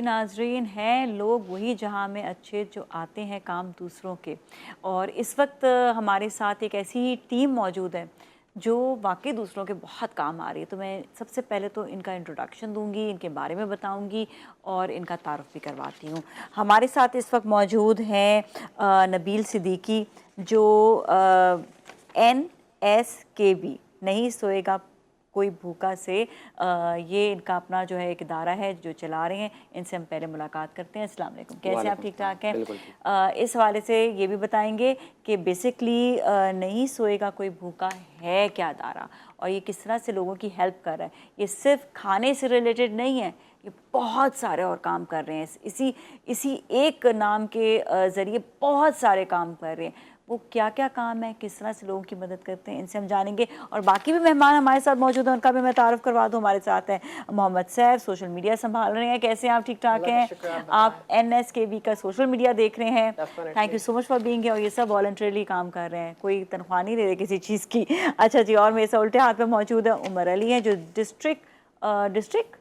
नाजरीन हैं लोग वही जहां में अच्छे जो आते हैं काम दूसरों के। और इस वक्त हमारे साथ एक ऐसी टीम मौजूद है जो वाकई दूसरों के बहुत काम आ रही है। तो मैं सबसे पहले तो इनका इंट्रोडक्शन दूंगी, इनके बारे में बताऊंगी और इनका तारुफ भी करवाती हूँ। हमारे साथ इस वक्त मौजूद हैं नबील सिद्दीकी जो NSKB नहीं सोएगा कोई भूखा से ये इनका अपना जो है एक इदारा है जो चला रहे हैं। इनसे हम पहले मुलाकात करते हैं। अस्सलाम वालेकुम, कैसे आप? ठीक ठाक हैं? इस हवाले से ये भी बताएंगे कि बेसिकली नहीं सोएगा कोई भूखा है क्या इदारा और ये किस तरह से लोगों की हेल्प कर रहा है। ये सिर्फ खाने से रिलेटेड नहीं है, ये बहुत सारे और काम कर रहे हैं। इसी एक नाम के ज़रिए बहुत सारे काम कर रहे हैं। वो क्या क्या काम है, किस तरह से लोगों की मदद करते हैं, इनसे हम जानेंगे। और बाकी भी मेहमान हमारे साथ मौजूद हैं, उनका भी मैं तारुफ करवा दूँ। हमारे साथ हैं मोहम्मद सैफ, सोशल मीडिया संभाल रहे हैं। कैसे हैं आप? ठीक ठाक हैं? आप NSKB का सोशल मीडिया देख रहे हैं। Thank you so much for being here. और ये सब वॉलंटरीली काम कर रहे हैं, कोई तनख्वाह नहीं ले रहे किसी चीज़ की। अच्छा जी, और मेरे से उल्टे हाथ में मौजूद है उमर अली हैं जो डिस्ट्रिक्ट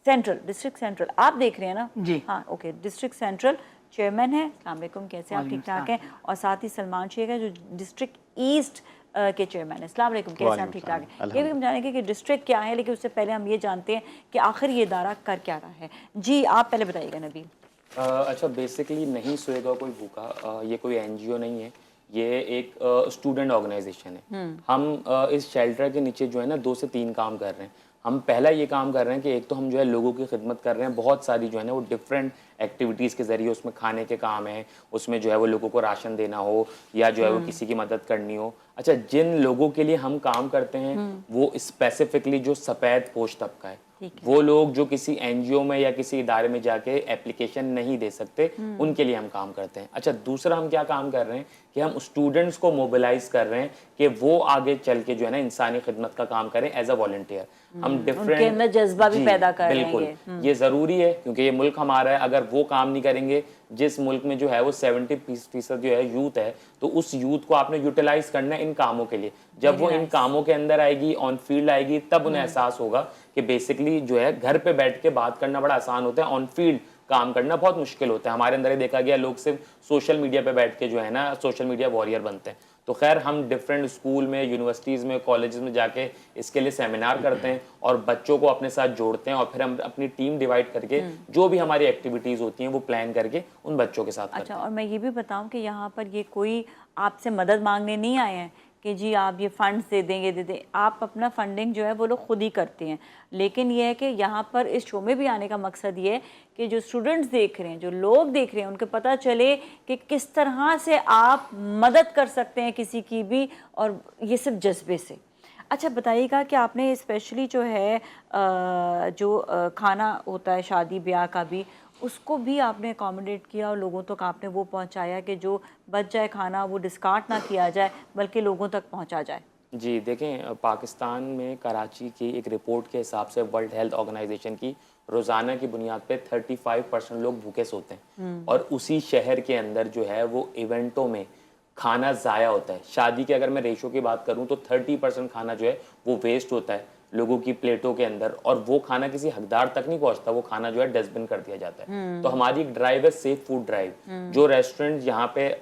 सेंट्रल आप देख रहे हैं ना जी? हाँ, ओके, डिस्ट्रिक्ट सेंट्रल चेयरमैन है। अस्सलाम वालेकुम, कैसे आप? ठीक ठाक हैं? और साथ ही सलमान शेख है जो डिस्ट्रिक्ट ईस्ट के चेयरमैन है। अस्सलाम वालेकुम, कैसे आप? ठीक ठाक हैं? ये भी हम जानेंगे कि डिस्ट्रिक्ट क्या है, लेकिन उससे पहले हम ये जानते हैं कि आखिर ये इदारा कर क्या रहा है। जी, आप पहले बताइएगा नबील। अच्छा, बेसिकली नहीं सोएगा कोई भूखा ये कोई NGO नहीं है, ये एक स्टूडेंट ऑर्गेनाइजेशन है। हम इस शेल्टर के नीचे जो है ना 2 से 3 काम कर रहे हैं। हम पहला ये काम कर रहे हैं कि एक तो हम जो है लोगों की खिदमत कर रहे हैं, बहुत सारी जो है ना वो डिफरेंट एक्टिविटीज़ के ज़रिए, उसमें खाने के काम है, उसमें जो है वो लोगों को राशन देना हो या जो है वो किसी की मदद करनी हो। अच्छा, जिन लोगों के लिए हम काम करते हैं वो स्पेसिफिकली जो सफ़ेद पोश तबका है, वो लोग जो किसी NGO में या किसी इदारे में जाके एप्लीकेशन नहीं दे सकते, उनके लिए हम काम करते हैं। अच्छा, दूसरा हम क्या काम कर रहे हैं कि हम स्टूडेंट्स को मोबिलाइज कर रहे हैं कि वो आगे चल के जो है ना इंसानी खिदमत का काम करें एज अ वॉलंटियर। हम उनके अंदर जज्बा भी पैदा कर रहे हैं। बिल्कुल, ये ज़रूरी है क्योंकि ये मुल्क हमारा है। अगर वो काम नहीं करेंगे, जिस मुल्क में जो है वो 70% जो है यूथ है, तो उस यूथ को आपने यूटिलाइज करना है इन कामों के लिए। जब वो इन कामों के अंदर आएगी, ऑन फील्ड आएगी, तब उन्हें एहसास होगा कि बेसिकली जो है घर पे बैठ के बात करना बड़ा आसान होता है, ऑन फील्ड काम करना बहुत मुश्किल होता है। हमारे अंदर ये देखा गया, लोग सिर्फ सोशल मीडिया पे बैठ के जो है ना सोशल मीडिया वॉरियर बनते हैं। तो खैर, हम डिफरेंट स्कूल में, यूनिवर्सिटीज़ में, कॉलेजेस में जाके इसके लिए सेमिनार करते हैं और बच्चों को अपने साथ जोड़ते हैं और फिर हम अपनी टीम डिवाइड करके जो भी हमारी एक्टिविटीज़ होती हैं वो प्लान करके उन बच्चों के साथ करते हैं। अच्छा, और मैं ये भी बताऊं कि यहाँ पर ये कोई आपसे मदद मांगने नहीं आए हैं कि जी आप ये फंड्स दे दें, ये दे दें। आप अपना फंडिंग जो है वो लोग खुद ही करते हैं। लेकिन ये है कि यहाँ पर इस शो में भी आने का मकसद ये है कि जो स्टूडेंट्स देख रहे हैं, जो लोग देख रहे हैं, उनको पता चले कि किस तरह से आप मदद कर सकते हैं किसी की भी, और ये सिर्फ जज्बे से। अच्छा, बताइएगा कि आपने स्पेशली जो है खाना होता है शादी ब्याह का भी, उसको भी आपने अकोमोडेट किया और लोगों तक आपने वो पहुंचाया कि जो बच जाए खाना वो डिस्कार्ड ना किया जाए बल्कि लोगों तक पहुंचा जाए। जी देखें, पाकिस्तान में कराची की एक रिपोर्ट के हिसाब से वर्ल्ड हेल्थ ऑर्गेनाइजेशन की रोज़ाना की बुनियाद पे 35% लोग भूखे सोते हैं और उसी शहर के अंदर जो है वो इवेंटों में खाना ज़ाया होता है। शादी के अगर मैं रेशो की बात करूं तो 30% खाना जो है वो वेस्ट होता है लोगों की प्लेटों के अंदर, और वो खाना किसी हकदार तक नहीं पहुंचता, वो खाना जो है डस्टबिन कर दिया जाता है। तो हमारी एक ड्राइव है सेफ फूड ड्राइव, जो रेस्टोरेंट यहाँ पे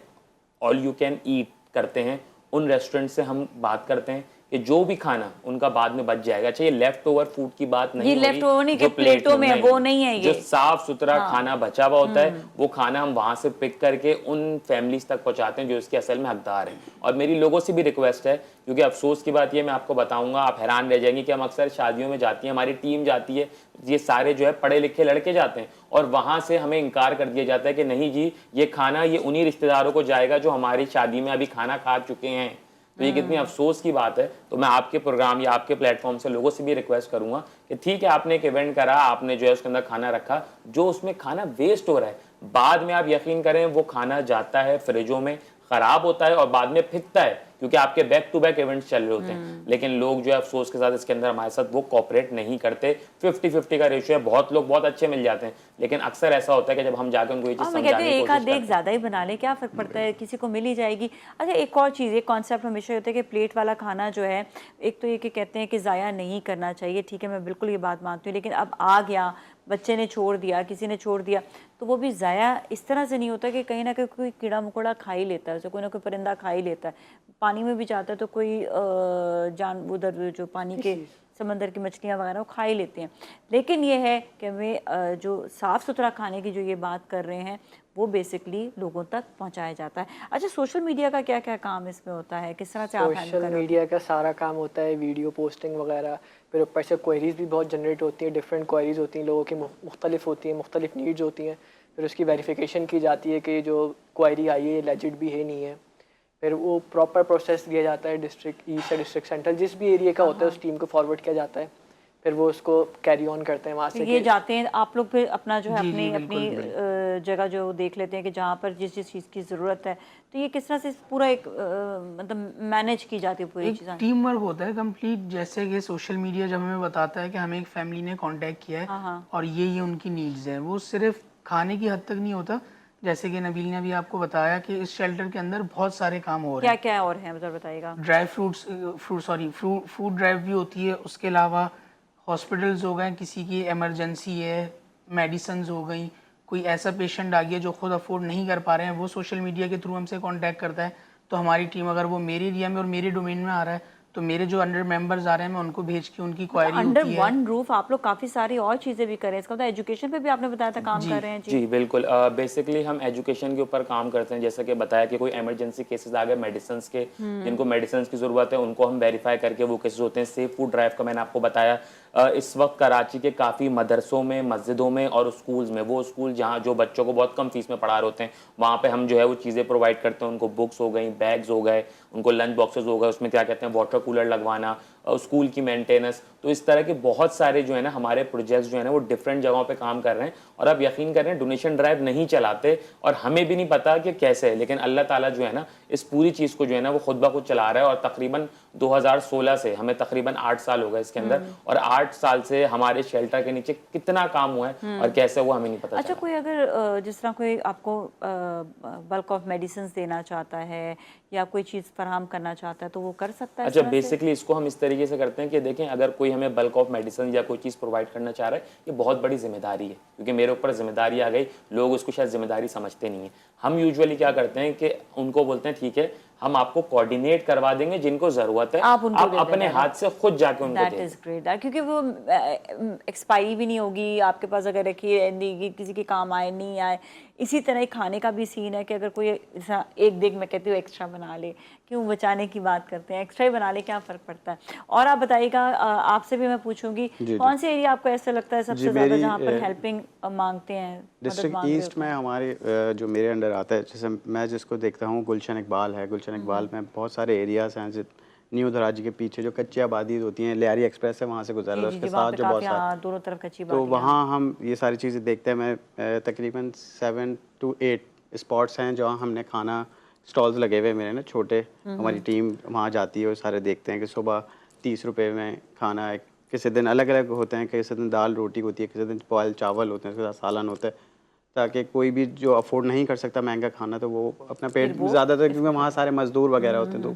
ऑल यू कैन ईट करते हैं उन रेस्टोरेंट से हम बात करते हैं कि जो भी खाना उनका बाद में बच जाएगा। अच्छा, ये लेफ्ट ओवर फूड की बात नहीं, ये लेफ्ट ओवर नहीं, जो प्लेटों में वो नहीं है, ये जो साफ सुथरा खाना बचा हुआ होता है वो खाना हम वहां से पिक करके उन फैमिलीज तक पहुंचाते हैं जो इसके असल में हकदार हैं। और मेरी लोगों से भी रिक्वेस्ट है, क्योंकि अफसोस की बात ये मैं आपको बताऊंगा, आप हैरान रह जाएंगे कि हम अक्सर शादियों में जाती हैं, हमारी टीम जाती है, ये सारे जो है पढ़े लिखे लड़के जाते हैं और वहां से हमें इनकार कर दिया जाता है कि नहीं जी, ये खाना ये उन्हीं रिश्तेदारों को जाएगा जो हमारी शादी में अभी खाना खा चुके हैं। तो ये कितनी अफसोस की बात है। तो मैं आपके प्रोग्राम या आपके प्लेटफॉर्म से लोगों से भी रिक्वेस्ट करूंगा कि ठीक है, आपने एक इवेंट करा, आपने जो है उसके अंदर खाना रखा, जो उसमें खाना वेस्ट हो रहा है, बाद में आप यकीन करें वो खाना जाता है फ्रिजों में, खराब होता है और बाद में फिकता है, क्योंकि आपके बैक टू बैक इवेंट्स चल रहे होते हैं। लेकिन लोग जो है अफसोस के साथ इसके अंदर हमारे साथ वो कोऑपरेट नहीं करते। 50-50 का रेशियो है, बहुत लोग बहुत अच्छे मिल जाते हैं, लेकिन अक्सर ऐसा होता है कि जब हम जाकर उनको ये चीज़ समझाने की कोशिश एक आध करते देख ज़्यादा ही बना ले, क्या फ़र्क पड़ता है, किसी को मिल ही जाएगी। अच्छा, एक और चीज़, एक कॉन्सेप्ट हमेशा होता है कि प्लेट वाला खाना जो है, एक तो ये कि कहते हैं कि ज़ाया नहीं करना चाहिए, ठीक है, मैं बिल्कुल ये बात मानती हूँ, लेकिन अब आ गया, बच्चे ने छोड़ दिया, किसी ने छोड़ दिया, तो वो भी ज़ाया इस तरह से नहीं होता कि कहीं ना कहीं कोई कीड़ा मकोड़ा खा ही लेता है उसे, कोई ना कोई परिंदा खा ही लेता है, पानी में भी जाता है तो कोई जान उधर जो पानी के समंदर की मछलियाँ वगैरह वो खा ही लेते हैं। लेकिन ये है कि हमें जो साफ़ सुथरा खाने की जो ये बात कर रहे हैं वो बेसिकली लोगों तक पहुंचाया जाता है। अच्छा, सोशल मीडिया का क्या क्या काम इसमें होता है, किस तरह से आप हैंडल कर रहे हो? सोशल मीडिया का सारा काम होता है वीडियो पोस्टिंग वगैरह, फिर ऊपर से क्वेरीज भी बहुत जनरेट होती हैं, डिफरेंट क्वेरीज होती हैं, लोगों की मुख्तलिफ होती हैं, मुख्तलिफ नीड्स होती हैं, फिर उसकी वेरिफिकेशन की जाती है कि जो क्वेरी आई है लेजिट भी है नहीं है, फिर वो प्रॉपर प्रोसेस दिया जाता है डिस्ट्रिक्ट ईस्ट या डिस्ट्रिक्ट सेंट्रल जिस भी एरिया का होता है उस टीम को फॉरवर्ड किया जाता है, फिर वो उसको कैरी ऑन करते हैं वहाँ से। ये जाते हैं आप लोग, फिर अपना जो है अपनी जगह जो देख लेते हैं कि जहाँ पर जिस जिस चीज़ की ज़रूरत है, तो ये किस तरह से पूरा एक मतलब मैनेज की जाती है पूरी चीज़ें? टीम वर्क होता है कंप्लीट। जैसे कि सोशल मीडिया जब हमें बताता है कि हमें एक फैमिली ने कांटेक्ट किया है और ये उनकी नीड्स है, वो सिर्फ खाने की हद तक नहीं होता। जैसे कि नबील ने अभी आपको बताया कि इस शेल्टर के अंदर बहुत सारे काम हो रहे हैं। क्या क्या और हैं मतलब बताइएगा? ड्राई फूड ड्राइव भी होती है, उसके अलावा हॉस्पिटल्स हो गए, किसी की इमरजेंसी है, मेडिसिन्स हो गई, कोई ऐसा पेशेंट आ गया जो खुद अफोर्ड नहीं कर पा रहे हैं, वो सोशल मीडिया के थ्रू हमसे कांटेक्ट करता है, तो हमारी टीम अगर वो मेरे एरिया में और मेरे डोमेन में आ रहा है तो मेरे जो अंडर मेंबर्स आ रहे हैं मैं उनको भेज के उनकी क्वायरी अंडर वन रूफ आप लोग काफ़ी सारी और चीज़ें भी कर रहे हैं, इसका मतलब एजुकेशन पे भी आपने बताया था काम कर रहे हैं? जी बिल्कुल, बेसिकली हम एजुकेशन के ऊपर काम करते हैं। जैसे कि बताया कि कोई इमरजेंसी केसेस आ गए मेडिसिन के, जिनको मेडिसिन की ज़रूरत है उनको हम वेरीफाई करके वो केसेस होते हैं। सेफ फूड ड्राइव का मैंने आपको बताया, इस वक्त कराची के काफ़ी मदरसों में, मस्जिदों में और स्कूल्स में, वो स्कूल जहाँ जो बच्चों को बहुत कम फीस में पढ़ा रहे होते हैं, वहाँ पे हम जो है वो चीज़ें प्रोवाइड करते हैं। उनको बुक्स हो गई, बैग्स हो गए, उनको लंच बॉक्सेस हो गए, उसमें क्या कहते हैं वाटर कूलर लगवाना, स्कूल की मेंटेनेंस, तो इस तरह के बहुत सारे जो है ना हमारे प्रोजेक्ट्स जो है ना वो डिफरेंट जगहों पे काम कर रहे हैं। और आप यकीन करें डोनेशन ड्राइव नहीं चलाते और हमें भी नहीं पता कि कैसे है, लेकिन अल्लाह ताला जो है ना इस पूरी चीज़ को जो है ना वो खुद ब खुद चला रहा है। और तकरीबन 2016 से हमें तकरीबन 8 साल हो गए इसके अंदर, और 8 साल से हमारे शेल्टर के नीचे कितना काम हुआ है और कैसे हुआ हमें नहीं पता। अच्छा, कोई अगर जिस तरह कोई आपको बल्क ऑफ मेडिसिन देना चाहता है या कोई चीज़ फराहम करना चाहता है तो वो कर सकता है? अच्छा, बेसिकली इसको हम इस तरीके से करते हैं कि देखें, अगर कोई हमें बल्क ऑफ मेडिसिन या कोई चीज़ प्रोवाइड करना चाह रहा है, ये बहुत बड़ी जिम्मेदारी है, क्योंकि मेरे ऊपर जिम्मेदारी आ गई। लोग उसको शायद जिम्मेदारी समझते नहीं है। हम यूजुअली क्या करते हैं कि उनको बोलते हैं ठीक है हम आपको कोऑर्डिनेट करवा देंगे, जिनको ज़रूरत है आप अपने हाथ से खुद जाके उनको दें। दैट इज़ ग्रेट, क्योंकि वो एक्सपायरी भी नहीं होगी आपके पास, अगर रखिए किसी के काम आए नहीं आए। इसी तरह खाने का भी सीन है कि अगर कोई एक देख मैं कहती हूँ एक्स्ट्रा बना ले, क्यों बचाने की बात करते हैं, एक्स्ट्रा ही बना ले, क्या फ़र्क पड़ता है? और आप बताइएगा, आपसे भी मैं पूछूंगी कौन से एरिया आपको ऐसा लगता है सबसे ज़्यादा जहाँ पर हेल्पिंग मांगते हैं? डिस्ट्रिक्ट ईस्ट में हमारे जो मेरे अंडर आता है, जैसे मैं जिसको देखता हूँ गुलशन इकबाल है। गुलशन इकबाल में बहुत सारे एरियाज़ हैं, न्यू दराजी के पीछे जो कच्ची आबादी होती हैं, लियारी एक्सप्रेस है वहाँ से गुजर रहा है, उसके साथ जो बहुत सारे दोनों तरफ कच्ची तो वहाँ हम ये सारी चीज़ें देखते हैं। मैं तकरीबन 7 to 8 स्पॉट्स हैं जहाँ हमने खाना स्टॉल्स लगे हुए मेरे ना छोटे, हमारी टीम वहाँ जाती है और सारे देखते हैं कि सुबह 30 रुपये में खाना है। किसी दिन अलग अलग होते हैं, किसी दिन दाल रोटी होती है, किसी दिन बॉयल चावल होते हैं, उसके साथ सालन होता है, ताकि कोई भी जो अफोर्ड नहीं कर सकता महंगा खाना तो वो अपना पेट ज़्यादातर, क्योंकि वहाँ सारे मजदूर वगैरह होते हैं तो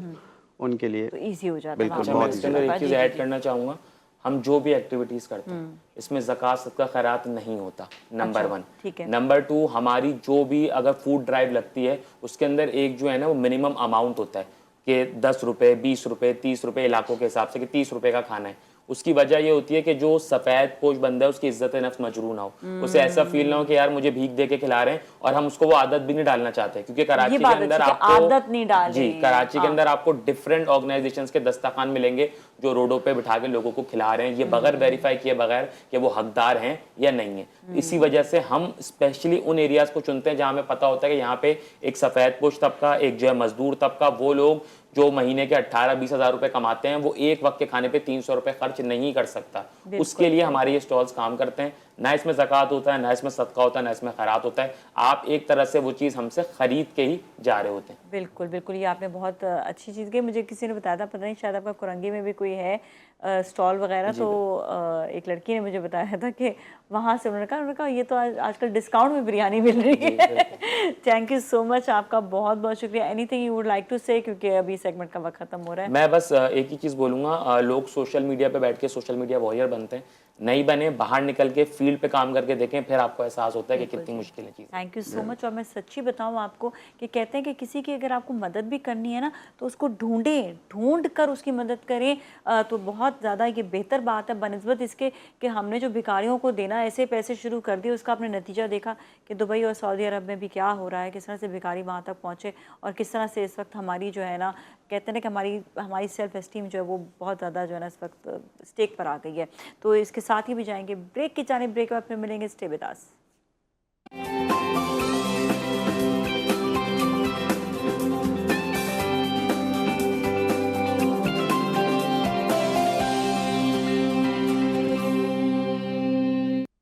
उनके लिए तो ईजी हो जाता है। बिल्कुल। बहुत इसके अंदर एक चीज़ ऐड करना चाहूँगा, हम जो भी एक्टिविटीज़ करते हैं इसमें ज़कात सदका खैरात नहीं होता, नंबर 1। नंबर 2, हमारी जो भी अगर फूड ड्राइव लगती है उसके अंदर एक जो है ना वो मिनिमम अमाउंट होता है कि 10 रुपये, 20 रुपये, 30 रुपये इलाकों के हिसाब से कि 30 रुपये का खाना है। उसकी वजह ये होती है कि जो सफ़ेद पोश बंदा है उसकी इज्जत नफ्स मजरू ना हो, उसे ऐसा फील ना हो कि यार मुझे भीख दे के खिला रहे हैं, और हम उसको वो आदत भी नहीं डालना चाहते, क्योंकि कराची के अंदर आपको आदत नहीं डाल जी कराची के अंदर आपको डिफरेंट ऑर्गेनाइजेशंस के दस्तरखान मिलेंगे जो रोडों पे बिठा के लोगों को खिला रहे हैं, ये बगैर वेरीफाई किए बगैर कि वो हकदार हैं या नहीं है। इसी वजह से हम स्पेशली उन एरियाज को चुनते हैं जहाँ हमें पता होता है कि यहाँ पे एक सफ़ेद पोश तबका, एक जो है मजदूर तबका, वो लोग जो महीने के 18-20 हज़ार रुपए कमाते हैं, वो एक वक्त के खाने पे 300 रुपए खर्च नहीं कर सकता। उसके लिए हमारे ये स्टॉल्स काम करते हैं। ना इसमें ज़कात होता है, ना इसमें सदका होता है, ना इसमें खैरात होता है। आप एक तरह से वो चीज़ हमसे ख़रीद के ही जा रहे होते हैं। बिल्कुल बिल्कुल, ये आपने बहुत अच्छी चीज़ की। मुझे किसी ने बताया था, पता नहीं शायद आपका कुरंगी में भी कोई है स्टॉल वगैरह, तो एक लड़की ने मुझे बताया था कि वहाँ से उन्होंने कहा ये तो आजकल डिस्काउंट में बिरयानी मिल रही है। थैंक यू सो मच, आपका बहुत बहुत शुक्रिया। Anything you would like to say, क्योंकि अभी सेगमेंट का वक्त खत्म हो रहा है। मैं बस एक ही चीज़ बोलूँगा, लोग सोशल मीडिया पे बैठ के सोशल मीडिया वॉरियर बनते हैं, नहीं बने, बाहर निकल के फील्ड पे काम करके देखें, फिर आपको एहसास होता है कि कितनी मुश्किल है चीज़। Thank you so much. और मैं सच्ची बताऊं आपको कि कहते हैं कि किसी की अगर आपको मदद भी करनी है ना, तो उसको ढूंढ कर उसकी मदद करें, तो बहुत ज़्यादा ये बेहतर बात है बनिस्बत इसके कि हमने जो भिखारियों को देना ऐसे पैसे शुरू कर दिए, उसका आपने नतीजा देखा कि दुबई और सऊदी अरब में भी क्या हो रहा है, किस तरह से भिखारी वहाँ तक पहुँचे, और किस तरह से इस वक्त हमारी जो है ना, कहते हैं ना कि हमारी सेल्फ एस्टीम जो है वो बहुत ज़्यादा जो है ना इस वक्त स्टेक पर आ गई है। तो इसके साथ ही भी जाएंगे ब्रेक की जाने, ब्रेक के बाद फिर मिलेंगे। Stay with us.